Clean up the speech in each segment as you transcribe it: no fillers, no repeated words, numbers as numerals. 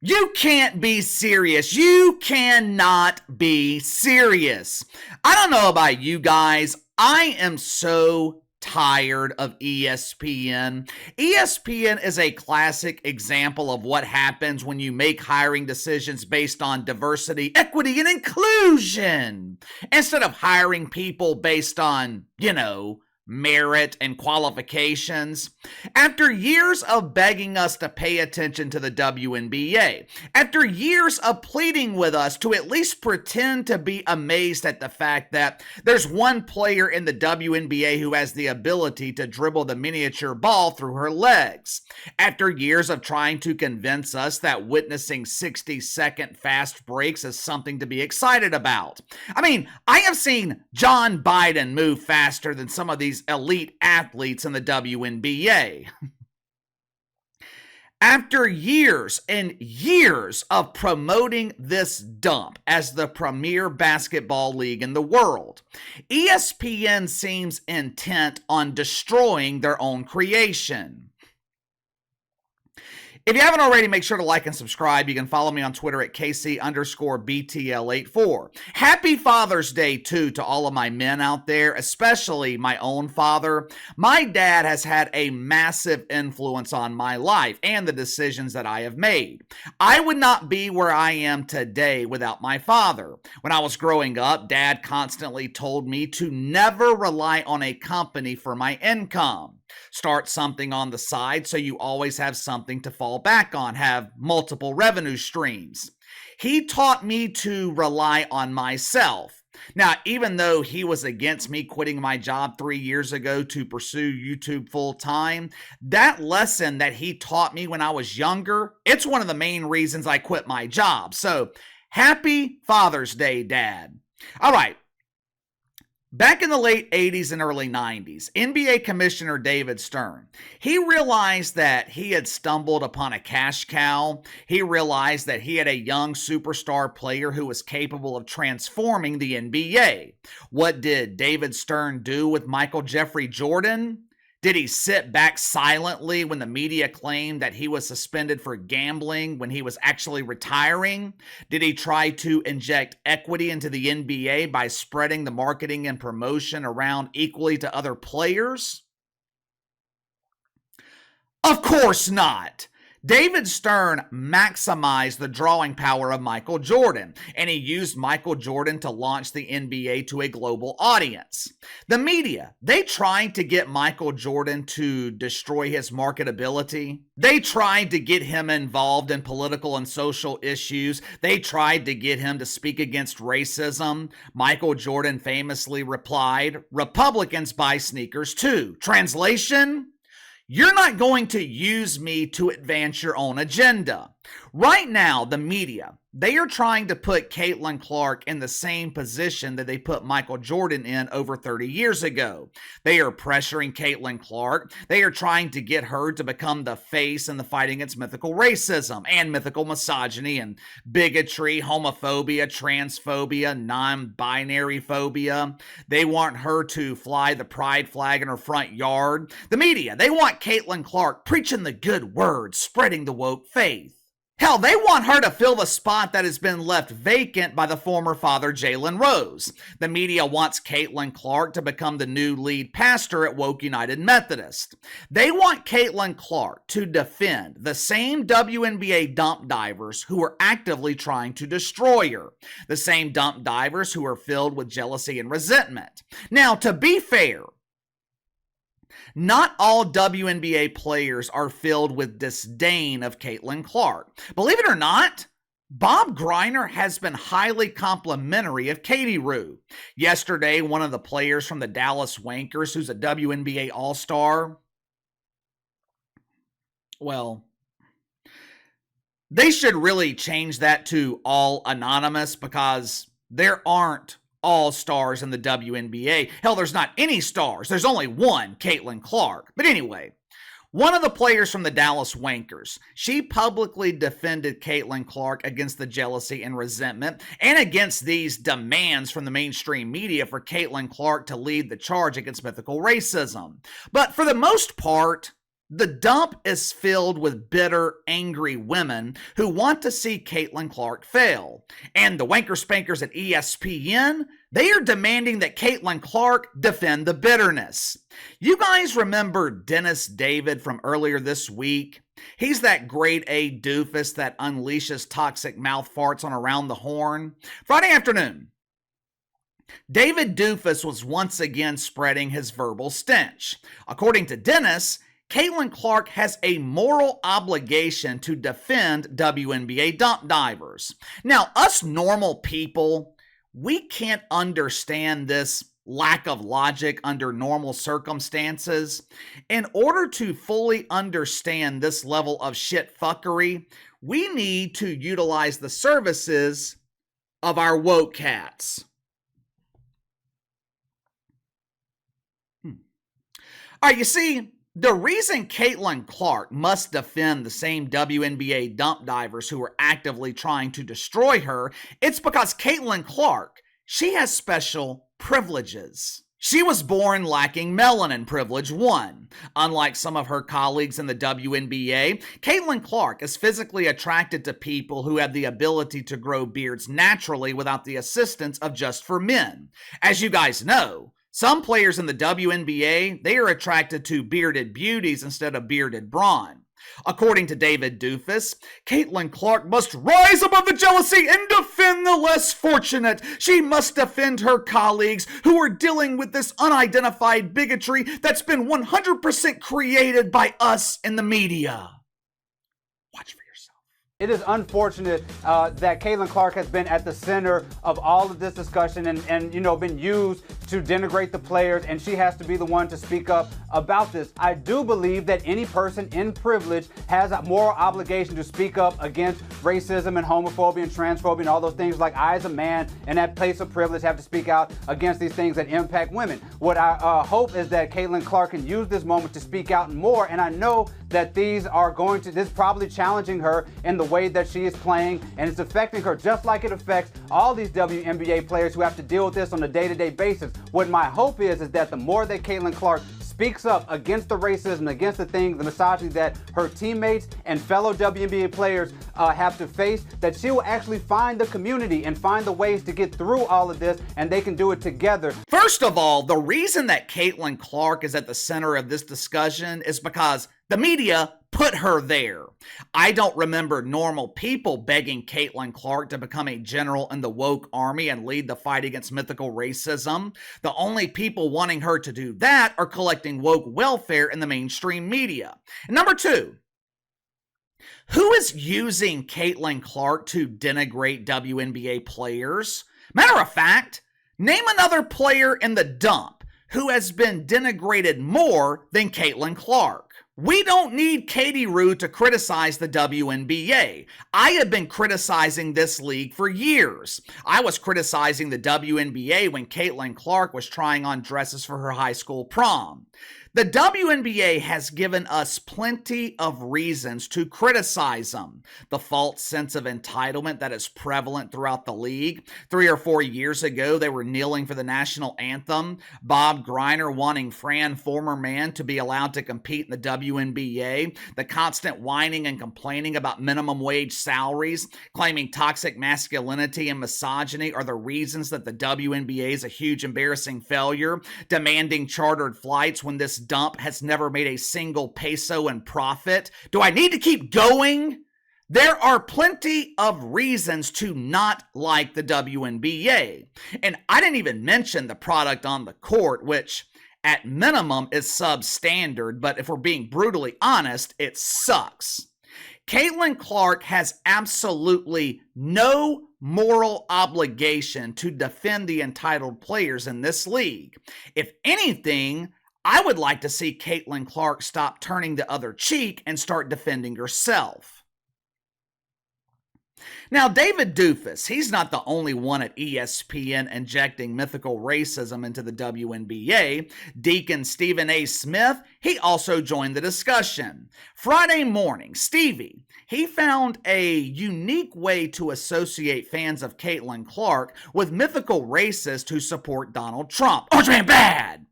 You can't be serious. You cannot be serious. I don't know about you guys. I am so tired of ESPN. ESPN is a classic example of what happens when you make hiring decisions based on diversity, equity, and inclusion instead of hiring people based on, merit and qualifications. After years of begging us to pay attention to the WNBA, after years of pleading with us to at least pretend to be amazed at the fact that there's one player in the WNBA who has the ability to dribble the miniature ball through her legs, after years of trying to convince us that witnessing 60-second fast breaks is something to be excited about. I have seen John Biden move faster than some of these elite athletes in the WNBA. After years and years of promoting this dump as the premier basketball league in the world, ESPN seems intent on destroying their own creation. If you haven't already, make sure to like and subscribe. You can follow me on Twitter at KC_BTL84. Happy Father's Day, too, to all of my men out there, especially my own father. My dad has had a massive influence on my life and the decisions that I have made. I would not be where I am today without my father. When I was growing up, Dad constantly told me to never rely on a company for my income. Start something on the side so you always have something to fall back on, have multiple revenue streams. He taught me to rely on myself. Now, even though he was against me quitting my job 3 years ago to pursue YouTube full time, that lesson that he taught me when I was younger, it's one of the main reasons I quit my job. So, happy Father's Day, Dad. All right. Back in the late 80s and early 90s, NBA Commissioner David Stern, he realized that he had stumbled upon a cash cow. He realized that he had a young superstar player who was capable of transforming the NBA. What did David Stern do with Michael Jeffrey Jordan? Did he sit back silently when the media claimed that he was suspended for gambling when he was actually retiring? Did he try to inject equity into the NBA by spreading the marketing and promotion around equally to other players? Of course not. David Stern maximized the drawing power of Michael Jordan, and he used Michael Jordan to launch the NBA to a global audience. The media, they tried to get Michael Jordan to destroy his marketability. They tried to get him involved in political and social issues. They tried to get him to speak against racism. Michael Jordan famously replied, "Republicans buy sneakers too." Translation? You're not going to use me to advance your own agenda. Right now, the media, they are trying to put Caitlin Clark in the same position that they put Michael Jordan in over 30 years ago. They are pressuring Caitlin Clark. They are trying to get her to become the face in the fight against mythical racism and mythical misogyny and bigotry, homophobia, transphobia, non-binary phobia. They want her to fly the pride flag in her front yard. The media, they want Caitlin Clark preaching the good word, spreading the woke faith. Hell, they want her to fill the spot that has been left vacant by the former father, Jalen Rose. The media wants Caitlin Clark to become the new lead pastor at Woke United Methodist. They want Caitlin Clark to defend the same WNBA dump divers who are actively trying to destroy her. The same dump divers who are filled with jealousy and resentment. Now, to be fair, not all WNBA players are filled with disdain of Caitlin Clark. Believe it or not, Bob Greiner has been highly complimentary of Katie Rue. Yesterday, one of the players from the Dallas Wankers, who's a WNBA All-Star, well, they should really change that to all anonymous because there aren't all stars in the WNBA. Hell, there's not any stars. There's only one, Caitlin Clark. But anyway, one of the players from the Dallas Wankers, she publicly defended Caitlin Clark against the jealousy and resentment and against these demands from the mainstream media for Caitlin Clark to lead the charge against mythical racism. But for the most part, The dump is filled with bitter, angry women who want to see Caitlin Clark fail. And the wanker spankers at ESPN, they are demanding that Caitlin Clark defend the bitterness. You guys remember Dennis David from earlier this week? He's that grade A doofus that unleashes toxic mouth farts on Around the Horn. Friday afternoon, David Doofus was once again spreading his verbal stench. According to Dennis, Caitlin Clark has a moral obligation to defend WNBA dump divers. Now, us normal people, we can't understand this lack of logic under normal circumstances. In order to fully understand this level of shit fuckery, we need to utilize the services of our woke cats. All right, you see, the reason Caitlin Clark must defend the same WNBA dump divers who are actively trying to destroy her, it's because Caitlin Clark, she has special privileges. She was born lacking melanin privilege 1. Unlike some of her colleagues in the WNBA, Caitlin Clark is physically attracted to people who have the ability to grow beards naturally without the assistance of Just for Men. As you guys know, some players in the WNBA, they are attracted to bearded beauties instead of bearded brawn. According to David Doofus, Caitlin Clark must rise above the jealousy and defend the less fortunate. She must defend her colleagues who are dealing with this unidentified bigotry that's been 100% created by us in the media. Watch for yourself. It is unfortunate that Caitlin Clark has been at the center of all of this discussion and been used to denigrate the players, and she has to be the one to speak up about this. I do believe that any person in privilege has a moral obligation to speak up against racism and homophobia and transphobia and all those things. Like I, as a man in that place of privilege, have to speak out against these things that impact women. What I hope is that Caitlin Clark can use this moment to speak out more, and I know that this is probably challenging her in the way that she is playing, and it's affecting her just like it affects all these WNBA players who have to deal with this on a day-to-day basis. What my hope is that the more that Caitlin Clark speaks up against the racism, against the misogyny that her teammates and fellow WNBA players have to face, that she will actually find the community and find the ways to get through all of this, and they can do it together. First of all, the reason that Caitlin Clark is at the center of this discussion is because the media put her there. I don't remember normal people begging Caitlin Clark to become a general in the woke army and lead the fight against mythical racism. The only people wanting her to do that are collecting woke welfare in the mainstream media. And number 2, who is using Caitlin Clark to denigrate WNBA players? Matter of fact, name another player in the dump who has been denigrated more than Caitlin Clark. We don't need Katie Rue to criticize the WNBA. I have been criticizing this league for years. I was criticizing the WNBA when Caitlin Clark was trying on dresses for her high school prom. The WNBA has given us plenty of reasons to criticize them. The false sense of entitlement that is prevalent throughout the league. 3 or 4 years ago, they were kneeling for the national anthem. Bob Greiner wanting Fran Formerman to be allowed to compete in the WNBA. The constant whining and complaining about minimum wage salaries, claiming toxic masculinity and misogyny are the reasons that the WNBA is a huge embarrassing failure. Demanding chartered flights when this dump has never made a single peso in profit. Do I need to keep going? There are plenty of reasons to not like the WNBA. And I didn't even mention the product on the court, which at minimum is substandard, but if we're being brutally honest, it sucks. Caitlin Clark has absolutely no moral obligation to defend the entitled players in this league. If anything, I would like to see Caitlin Clark stop turning the other cheek and start defending herself. Now, David Doofus, he's not the only one at ESPN injecting mythical racism into the WNBA. Deacon Stephen A. Smith, he also joined the discussion. Friday morning, Stevie, he found a unique way to associate fans of Caitlin Clark with mythical racists who support Donald Trump. Orange Man bad!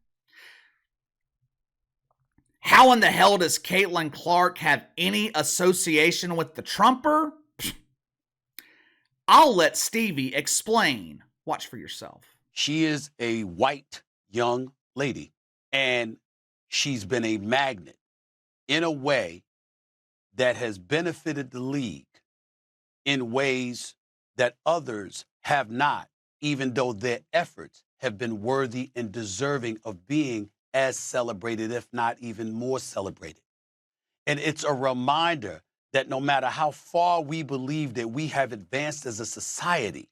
How in the hell does Caitlin Clark have any association with the Trumper? I'll let Stevie explain. Watch for yourself. She is a white young lady, and she's been a magnet in a way that has benefited the league in ways that others have not, even though their efforts have been worthy and deserving of being as celebrated, if not even more celebrated. And it's a reminder that no matter how far we believe that we have advanced as a society,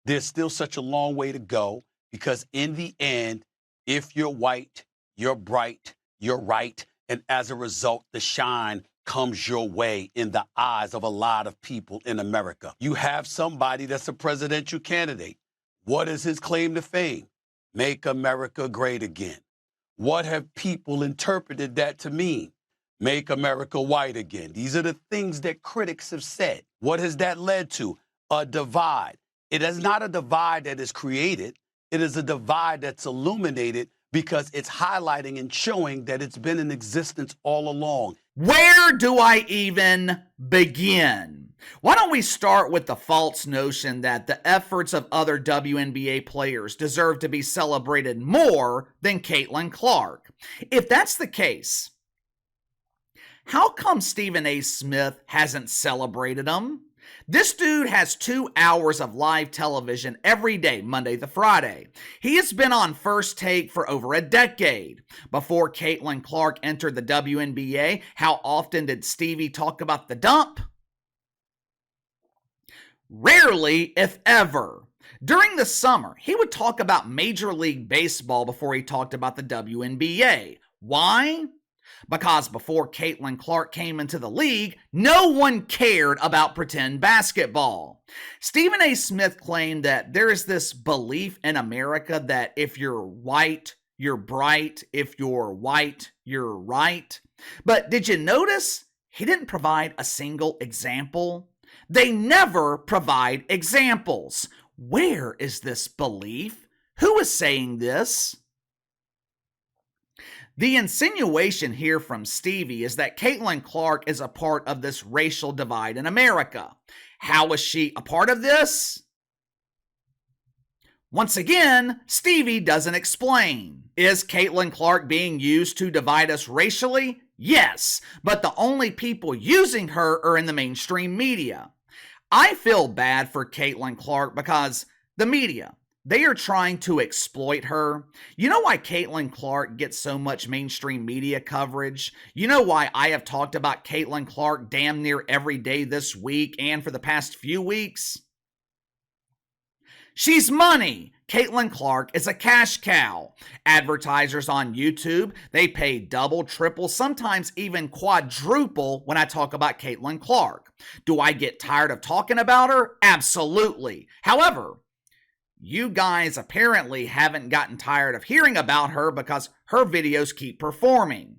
there's still such a long way to go, because in the end, if you're white, you're bright, you're right, and as a result, the shine comes your way in the eyes of a lot of people in America. You have somebody that's a presidential candidate. What is his claim to fame? Make America great again. What have people interpreted that to mean? Make America white again. These are the things that critics have said. What has that led to? A divide. It is not a divide that is created. It is a divide that's illuminated because it's highlighting and showing that it's been in existence all along. Where do I even begin? Why don't we start with the false notion that the efforts of other WNBA players deserve to be celebrated more than Caitlin Clark? If that's the case, how come Stephen A. Smith hasn't celebrated them? This dude has 2 hours of live television every day, Monday to Friday. He has been on First Take for over a decade. Before Caitlin Clark entered the WNBA, how often did Stevie talk about the dump? Rarely, if ever. During the summer, he would talk about Major League Baseball before he talked about the WNBA. Why? Because before Caitlin Clark came into the league, no one cared about pretend basketball. Stephen A. Smith claimed that there is this belief in America that if you're white, you're bright. If you're white, you're right. But did you notice he didn't provide a single example? They never provide examples. Where is this belief? Who is saying this? The insinuation here from Stevie is that Caitlin Clark is a part of this racial divide in America. How is she a part of this? Once again, Stevie doesn't explain. Is Caitlin Clark being used to divide us racially? Yes, but the only people using her are in the mainstream media. I feel bad for Caitlin Clark because the media, they are trying to exploit her. You know why Caitlin Clark gets so much mainstream media coverage? You know why I have talked about Caitlin Clark damn near every day this week and for the past few weeks? She's money. Caitlin Clark is a cash cow. Advertisers on YouTube, they pay double, triple, sometimes even quadruple when I talk about Caitlin Clark. Do I get tired of talking about her? Absolutely. However, you guys apparently haven't gotten tired of hearing about her because her videos keep performing.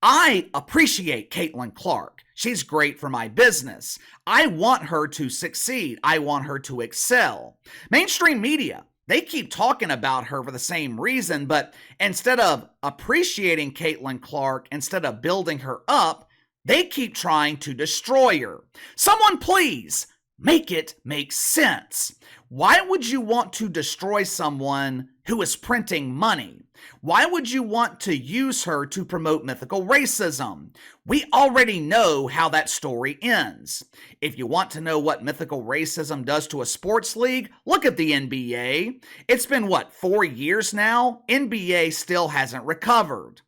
I appreciate Caitlin Clark. She's great for my business. I want her to succeed. I want her to excel. Mainstream media, they keep talking about her for the same reason, but instead of appreciating Caitlin Clark, instead of building her up, they keep trying to destroy her. Someone please make it make sense. Why would you want to destroy someone who is printing money? Why would you want to use her to promote mythical racism? We already know how that story ends. If you want to know what mythical racism does to a sports league, look at the NBA. It's been, 4 years now? NBA still hasn't recovered.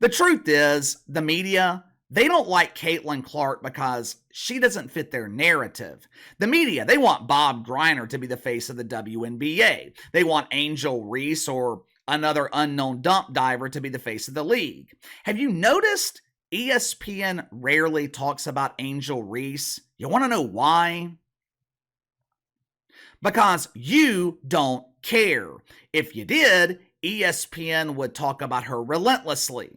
The truth is, the media, they don't like Caitlin Clark because she doesn't fit their narrative. The media, they want Bob Griner to be the face of the WNBA. They want Angel Reese or another unknown dump diver to be the face of the league. Have you noticed ESPN rarely talks about Angel Reese? You want to know why? Because you don't care. If you did, ESPN would talk about her relentlessly.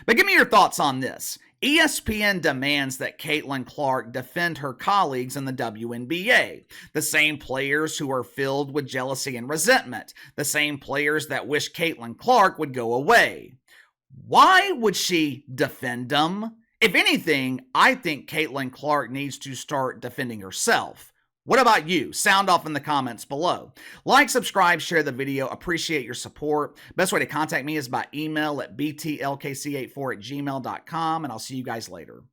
But give me your thoughts on this. ESPN demands that Caitlin Clark defend her colleagues in the WNBA, the same players who are filled with jealousy and resentment, the same players that wish Caitlin Clark would go away. Why would she defend them? If anything, I think Caitlin Clark needs to start defending herself. What about you? Sound off in the comments below. Like, subscribe, share the video. Appreciate your support. Best way to contact me is by email at btlkc84@gmail.com, and I'll see you guys later.